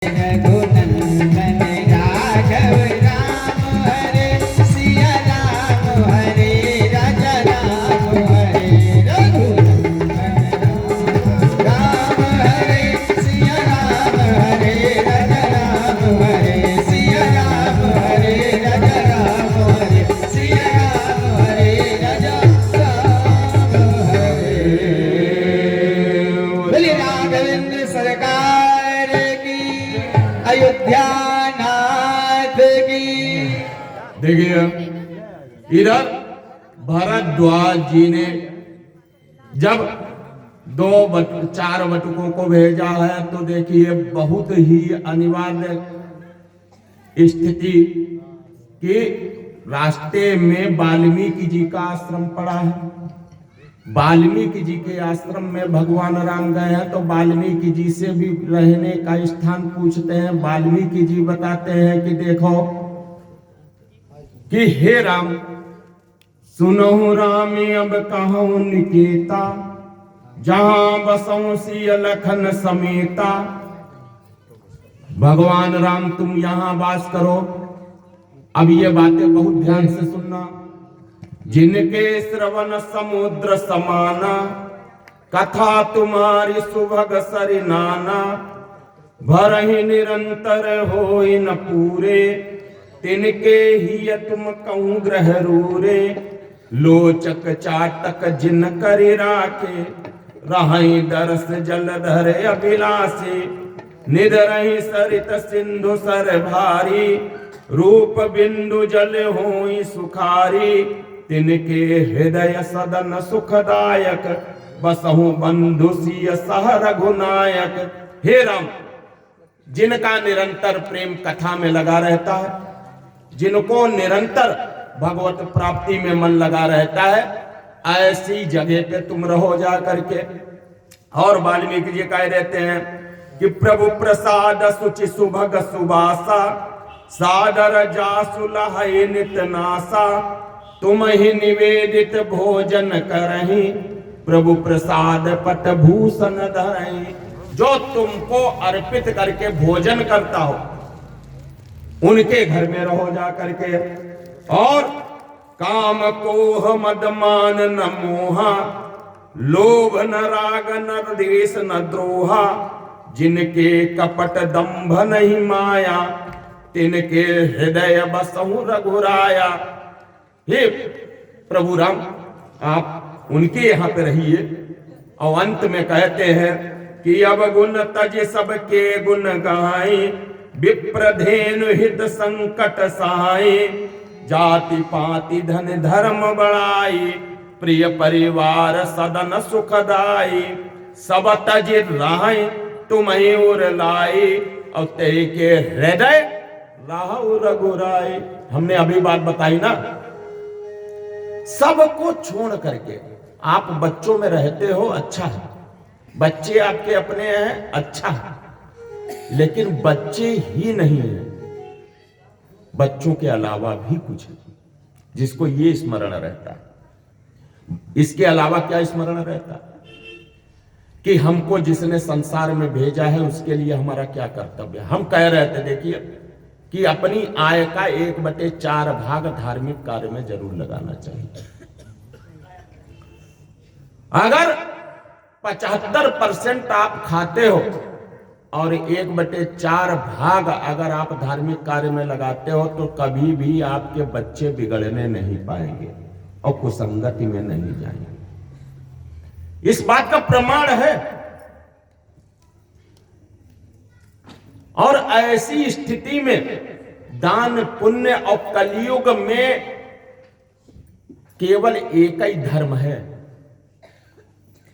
रघुनंदन राघव राम हरे सिया राम हरे राजा राम हरे रघुनंदन राम हरे सिया राम हरे राजा राम हरे सिया राम हरे राजा राम हरे सिया राम हरे राजा राम हरे। बोलिए राघवेंद्र सरकार की, अयोध्या नाथ की। देखिए इधर भरद्वाज जी ने जब चार बटुकों को भेजा है तो देखिए बहुत ही अनिवार्य स्थिति कि रास्ते में वाल्मीकि जी का आश्रम पड़ा है। वाल्मीकि जी के आश्रम में भगवान राम गए हैं तो वाल्मीकि जी से भी रहने का स्थान पूछते हैं। वाल्मीकि जी बताते हैं कि देखो कि हे राम सुनहु राम अब कहूं निकेता, जहां बसऊं सिय लखन समेता। भगवान राम तुम यहां वास करो। अब ये बातें बहुत ध्यान से सुनना। जिनके श्रवण समुद्र समाना, कथा तुम्हारी सुभग सरि नाना। भरहि निरंतर होई न पूरे, तिनके ही तुम कहूँ ग्रह रूरे। लोचक चाटक जिन करि राखे, रहई दरस जल धरे अभिलाषे। निधरहि सरित सिंधु सर भारी, रूप बिंदु जल होई सुखारी। तिनके हृदय सदन सुखदायक, बसहु बंधु सिय सह रघुनायक। हे राम जिनका निरंतर प्रेम कथा में लगा रहता है, जिनको निरंतर भगवत प्राप्ति में मन लगा रहता है, ऐसी जगह पे तुम रहो जा करके। और वाल्मीकि जी कह रहते हैं कि प्रभु प्रसाद सुचि सुभग सुबासा, सादर जासु लहै नित नासा। तुम ही निवेदित भोजन करहि, प्रभु प्रसाद पट भूषण धरहि। जो तुमको अर्पित करके भोजन करता हो उनके घर में रहो जा करके। और काम कोह मद मान न मोहा, लोभ न राग न द्वेष न द्रोहा। जिनके कपट दंभ नहीं माया, तिनके हृदय बसहु रघुराया। हे प्रभु राम आप उनके यहाँ पे रहिए। और अंत में कहते हैं कि अब गुण तज सबके गुण गाए, विप्रधेनु हित संकट सहाय। जाति पाति धन धर्म बढ़ाई, प्रिय परिवार सदन सुखदाई। सब तज राय तुम्हें उर लाई, और ते के हृदय राहु रघुराई। हमने अभी बात बताई ना, सबको छोड़ करके आप बच्चों में रहते हो, अच्छा है। बच्चे आपके अपने हैं, अच्छा है। लेकिन बच्चे ही नहीं है, बच्चों के अलावा भी कुछ है जिसको ये स्मरण रहता है। इसके अलावा क्या स्मरण रहता है कि हमको जिसने संसार में भेजा है उसके लिए हमारा क्या कर्तव्य है। हम कह रहे थे देखिए कि अपनी आय का 1/4 भाग धार्मिक कार्य में जरूर लगाना चाहिए। अगर 75% आप खाते हो और 1/4 भाग अगर आप धार्मिक कार्य में लगाते हो तो कभी भी आपके बच्चे बिगड़ने नहीं पाएंगे और कुसंगति में नहीं जाएंगे। इस बात का प्रमाण है। और ऐसी स्थिति में दान पुण्य और कलयुग में केवल एक ही धर्म है।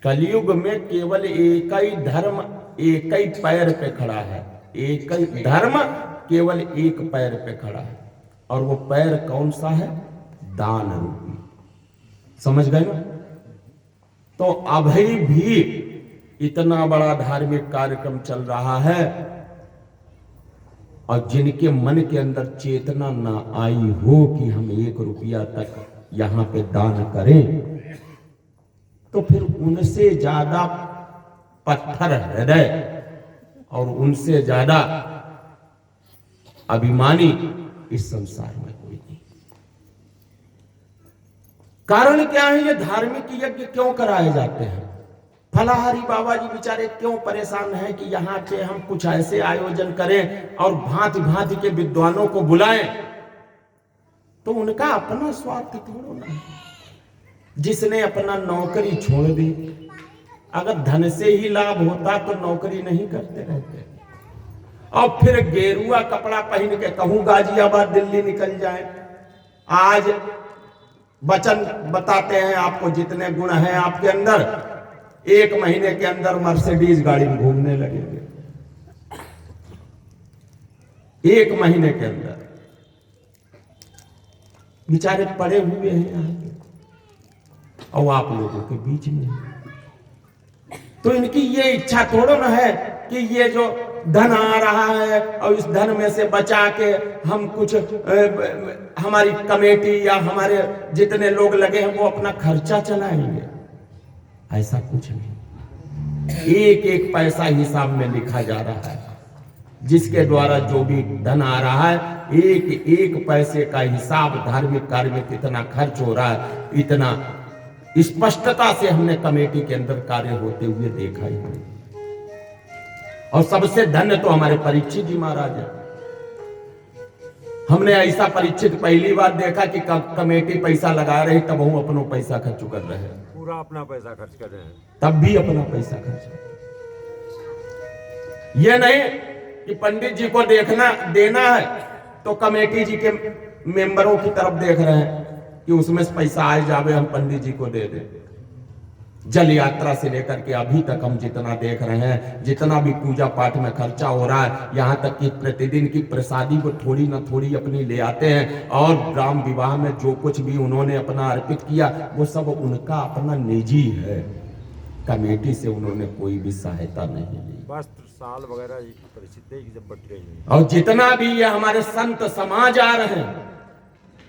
कलयुग में केवल एक ही धर्म एक ही पैर पे खड़ा है। एक ही धर्म केवल एक पैर पे खड़ा है। और वो पैर कौन सा है? दान रूपी। समझ गए ना? तो अभी भी इतना बड़ा धार्मिक कार्यक्रम चल रहा है और जिनके मन के अंदर चेतना ना आई हो कि हम 1 रुपया तक यहां पे दान करें, तो फिर उनसे ज्यादा पत्थर हृदय और उनसे ज्यादा अभिमानी इस संसार में कोई नहीं। कारण क्या है? ये धार्मिक यज्ञ क्यों कराए जाते हैं? फलाहारी बाबा जी बेचारे क्यों परेशान हैं कि यहाँ पे हम कुछ ऐसे आयोजन करें और भांति भांति के विद्वानों को बुलाएं? तो उनका अपना स्वार्थ थोड़ा ना है। जिसने अपना नौकरी छोड़ दी, अगर धन से ही लाभ होता तो नौकरी नहीं करते रहते। और फिर गेरुआ कपड़ा पहन के कहूं गाजियाबाद दिल्ली निकल जाए। आज वचन बताते हैं आपको, जितने गुण हैं आपके अंदर, 1 महीने के अंदर मर्सिडीज गाड़ी में घूमने लगेंगे। 1 महीने के अंदर बेचारे पड़े हुए हैं यहाँ पे और आप लोगों के बीच में। तो इनकी ये इच्छा थोड़ा ना है कि ये जो धन आ रहा है और इस धन में से बचा के हम कुछ हमारी कमेटी या हमारे जितने लोग लगे हैं वो अपना खर्चा चलाएंगे। ऐसा कुछ नहीं। एक एक पैसा हिसाब में लिखा जा रहा है। जिसके द्वारा जो भी धन आ रहा है, एक एक पैसे का हिसाब धार्मिक कार्य में कितना खर्च हो रहा है, इतना स्पष्टता से हमने कमेटी के अंदर कार्य होते हुए देखा ही नहीं। और सबसे धन्य तो हमारे परीक्षित जी महाराज है। हमने ऐसा परीक्षित पहली बार देखा कि कमेटी पैसा लगा रही तब हम अपनों पैसा खर्च कर रहे हैं, पूरा अपना पैसा खर्च कर रहे हैं, तब भी अपना पैसा खर्च कर। यह नहीं कि पंडित जी को देखना देना है तो कमेटी जी के मेंबरों की तरफ देख रहे हैं कि उसमें से पैसा आए जावे हम पंडित जी को दे दें। जल यात्रा से लेकर के अभी तक हम जितना देख रहे हैं, जितना भी पूजा पाठ में खर्चा हो रहा है, यहाँ तक कि प्रतिदिन की प्रसादी को थोड़ी ना थोड़ी अपनी ले आते हैं। और ग्राम विवाह में जो कुछ भी उन्होंने अपना अर्पित किया वो सब उनका अपना निजी है। कमेटी से उन्होंने कोई भी सहायता नहीं ली। वस्त्र साल वगैरह परिस्थिति जब बट गई है। और जितना भी ये हमारे संत समाज आ रहे हैं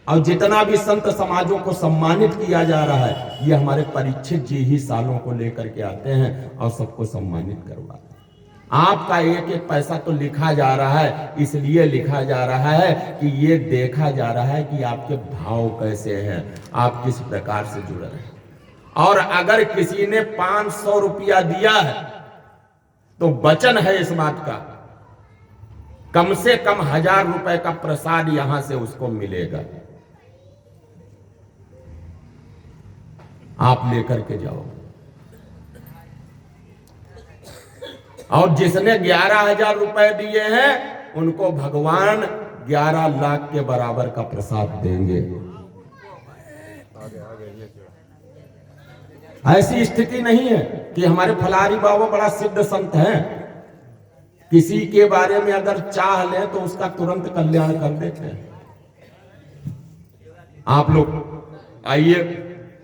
और जितना भी संत समाजों को सम्मानित किया जा रहा है, ये हमारे परीक्षित जी ही सालों को लेकर के आते हैं और सबको सम्मानित करवाते हैं। आपका एक एक पैसा तो लिखा जा रहा है, इसलिए लिखा जा रहा है कि ये देखा जा रहा है कि आपके भाव कैसे हैं, आप किस प्रकार से जुड़ रहे हैं। और अगर किसी ने 500 रुपया दिया है तो वचन है इस बात का, कम से कम 1000 रुपए का प्रसाद यहां से उसको मिलेगा। आप लेकर के जाओ। और जिसने 11,000 रुपए दिए हैं उनको भगवान 11 लाख के बराबर का प्रसाद देंगे। ऐसी स्थिति नहीं है कि हमारे फलारी बाबा बड़ा सिद्ध संत हैं, किसी के बारे में अगर चाह ले तो उसका तुरंत कल्याण कर देते हैं। आप लोग आइए,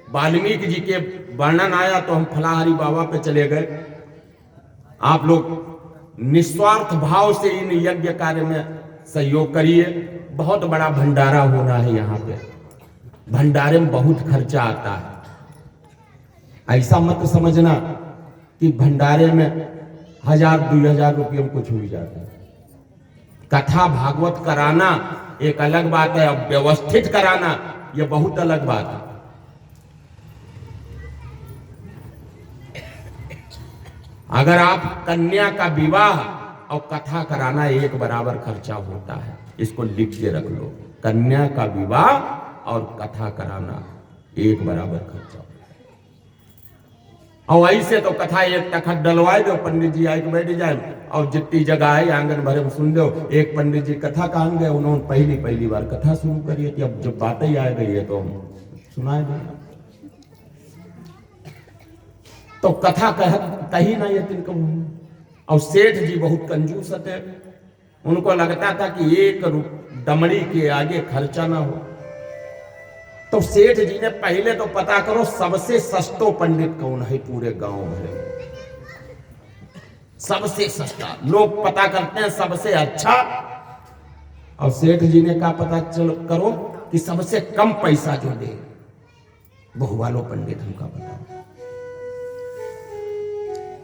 वाल्मीकि जी के वर्णन आया तो हम फलाहारी बाबा पे चले गए। आप लोग निस्वार्थ भाव से इन यज्ञ कार्य में सहयोग करिए। बहुत बड़ा भंडारा होना है यहाँ पे, भंडारे में बहुत खर्चा आता है। ऐसा मत समझना कि भंडारे में 1000-2000 रुपये में कुछ हो जाता है। कथा भागवत कराना एक अलग बात है, अब व्यवस्थित कराना यह बहुत अलग बात है। अगर आप कन्या का विवाह और कथा कराना एक बराबर खर्चा होता है, इसको लिख के रख लो। कन्या का विवाह और कथा कराना एक बराबर खर्चा। और ऐसे तो कथा एक तखत डलवाए दो, पंडित जी आके बैठ जाए और जितनी जगह है आंगन भरे में सुन दो। एक पंडित जी कथा कहां गए, उन्होंने पहली बार कथा शुरू करी थी, अब जब बातें ही आ गई है तो हम सुनाए दो। तो कथा कही ना ये तिनको। और सेठ जी बहुत कंजूस थे, उनको लगता था कि एक दमड़ी के आगे खर्चा ना हो। तो सेठ जी ने पहले तो पता करो सबसे सस्तो पंडित कौन है पूरे गांव में। सबसे सस्ता लोग पता करते हैं, सबसे अच्छा। और सेठ जी ने कहा पता करो कि सबसे कम पैसा जो दे बहु वालो पंडित हमका बताओ।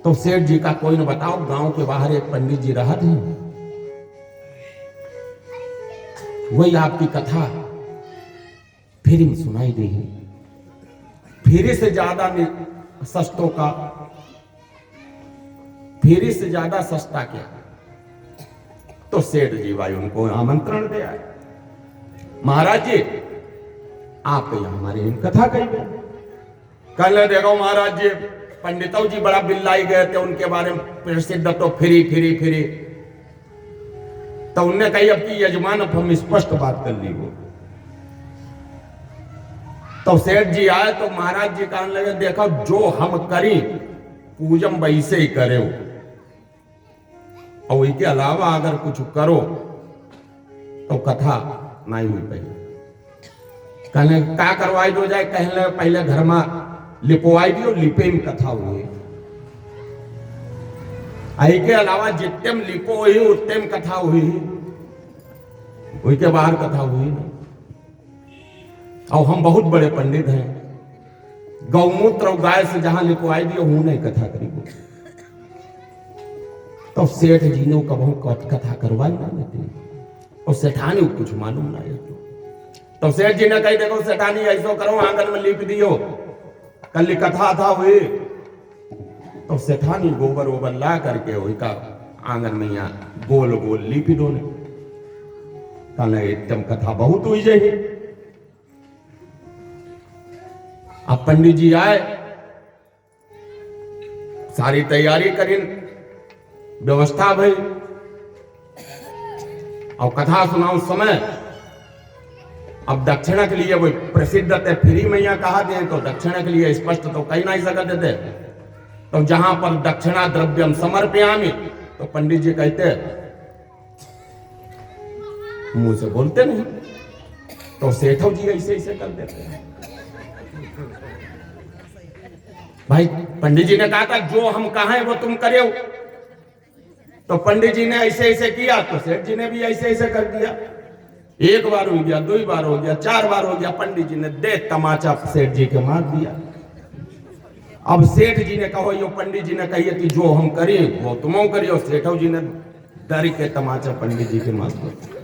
तो सेठ जी का कोई न बताओ, गांव के बाहर एक पंडित जी रहा थे। वही आपकी कथा फिर में सुनाई देगी। फेरे से ज्यादा सस्तों का, फेरे से ज्यादा सस्ता क्या। तो सेठ जी भाई उनको आमंत्रण दे आए, महाराज जी आप यहाँ हमारे इन कथा कही। कल देखो महाराज जी पंडितों जी बड़ा बिल्लाई गए थे, उनके बारे में प्रसिद्ध तो फिरी फिरी फिरी। तो उनने कही अब की यजमान अब हम स्पष्ट बात कर ली। वो तो सेठ जी आए तो महाराज जी कहने लगे देखो जो हम करी पूजम वैसे ही करे, और इसके अलावा अगर कुछ करो तो कथा नहीं हुई पाई। कहने का करवाई दो जाए, कहने लगे पहले घर में लिपवाई दियो, लिपे में कथा हुई। आई के अलावा जितने में लिपो हुई उतने में कथा हुई, उसके बाहर कथा हुई नहीं। और हम बहुत बड़े पंडित हैं, गौमूत्र और गाय से जहां लिपवाई दियो हूं नहीं कथा करीब। तो सेठ जी ने कबहू कथा करवाई ना लेती, और सेठानी कुछ मालूम ना है। तो सेठ जी ने कही देखो सेठानी ऐसो करो आंगन में लिप दियो, कल कथा था हुई। तो सेठानी गोबर वोबर ला करके वही का आंगन में यहाँ गोल गोल लिपि दो ने। कहने एकदम कथा बहुत हुई जाएगी। अब पंडित जी आए, सारी तैयारी करी, व्यवस्था भई, और कथा सुनाओ समय। अब दक्षिणा के लिए वो प्रसिद्ध थे, फ्री में यहाँ कहा दे तो दक्षिणा के लिए स्पष्ट तो कहीं नहीं सकते थे। तो जहां पर दक्षिणा द्रव्यम समर्पयामि, तो पंडित जी कहते मुंह से बोलते नहीं, तो सेठो जी ऐसे ऐसे कर देते हैं। भाई पंडित जी ने कहा था जो हम कहा वो तुम करे। तो पंडित जी ने ऐसे ऐसे किया, तो सेठ जी ने भी ऐसे ऐसे कर दिया। एक बार हो गया, दो बार हो गया, 4 बार हो गया, पंडित जी ने दे तमाचा सेठ जी के मार दिया। अब सेठ जी ने कहो यो पंडित जी ने कही कि जो हम करें वो तुम करियो। सेठो जी ने डर के तमाचा पंडित जी के मार दिया।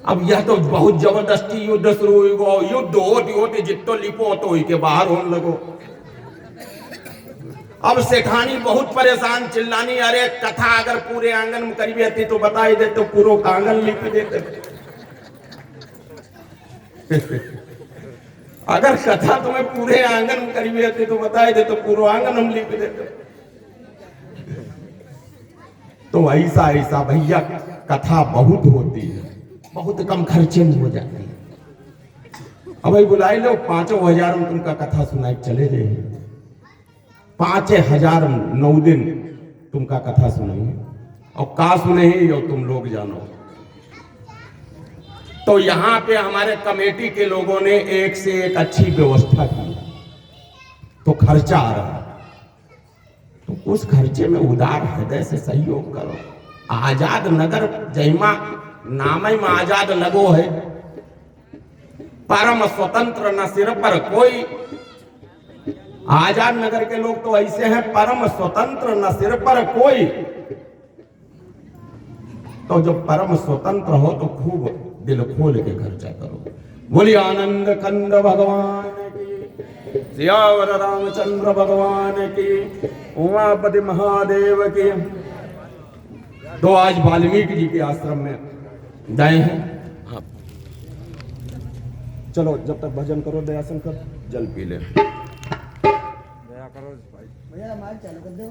अब यह तो बहुत जबरदस्ती युद्ध शुरू हुई, युद्ध होते जितो लिपो तो के बाहर होने लगो। अब सेठानी बहुत परेशान, चिल्लानी अरे कथा अगर पूरे आंगन में करी थी तो बताई दे तो पूरा आंगन लिप देते। अगर कथा तुम्हें पूरे आंगन में करी थी तो बताई दे तो पूरा आंगन हम लिप देते। तो ऐसा ऐसा भैया कथा बहुत होती है, बहुत कम खर्चे में हो जाती है। अब भाई बुलाई लो 5,000 में तुमका कथा सुनाई चले जाए, 5,000 9 दिन तुमका कथा सुनाई, और का सुने ही और तुम लोग जानो। तो यहां पे हमारे कमेटी के लोगों ने एक से एक अच्छी व्यवस्था की, तो खर्चा आ रहा है, तो उस खर्चे में उदार हृदय से सहयोग करो। आजाद नगर जयमा नाम में आजाद लगो है, परम स्वतंत्र न सिर पर कोई। आजाद नगर के लोग तो ऐसे हैं, परम स्वतंत्र न सिर पर कोई। तो जब परम स्वतंत्र हो तो खूब दिल खोल के खर्चा करो। बोलिए आनंद कंद भगवान की, सियावर रामचंद्र भगवान की, उमापति महादेव की। तो आज वाल्मीकि जी के आश्रम में गए हैं। हाँ चलो जब तक भजन करो दयासन कर, जल पी ले। दया करो भाई, भैया माइक चालू कर दो।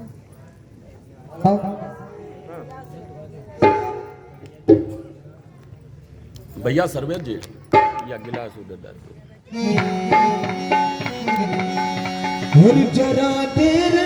भैया सर्वेश जी या गिलास उधर जरा देर